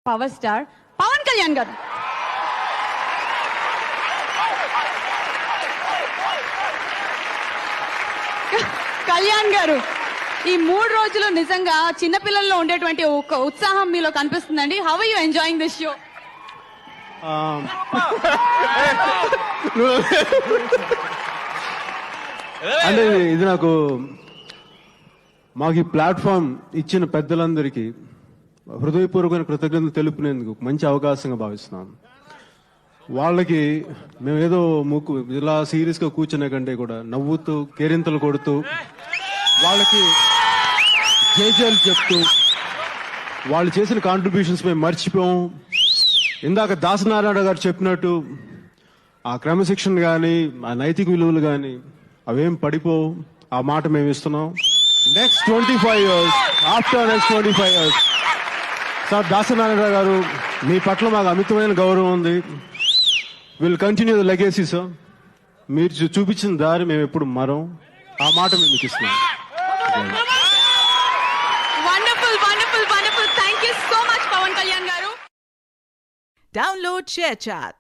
Power star Pawan Kalyan గారు. కళ్యాణ్ గారు, ఈ 3 రోజులు నిజంగా చిన్నపిల్లల్లో ఉండేటువంటి ఒక ఉత్సాహం మీలో కనిపిస్తుందండి. How are you enjoying this show? అంటే ఇది మాకు ఈ ప్లాట్ఫామ్ ఇచ్చిన పెద్దలందరికీ హృదయపూర్వకమైన కృతజ్ఞతలు తెలుపునేందుకు మంచి అవకాశంగా భావిస్తున్నాం. వాళ్ళకి మేము ఏదో ఇలా సీరియస్ గా కూర్చునే కంటే కూడా నవ్వుతూ కేరింతలు కొడుతూ వాళ్ళకి జేజేలు చెప్తూ వాళ్ళు చేసిన కాంట్రిబ్యూషన్స్ మేము మర్చిపోయాం. ఇందాక దాసనారాయణ గారు చెప్పినట్టు ఆ క్రమశిక్షణ కానీ ఆ నైతిక విలువలు కానీ అవేం పడిపోవు. ఆ మాట మేము ఇస్తున్నాం. Next 25 years, after next 25 years sir Dasanarayana గారు, మీ పట్ల మాకు అమితమైన గౌరవం ఉంది. Will continue the legacy sir. మీరు చూపించిన దారి మేము ఎప్పుడు మరం. ఆ మాట మేము మీకు ఇస్తున్నాం. Wonderful wonderful wonderful. Thank you so much Pawan Kalyan గారు. Download ShareChat.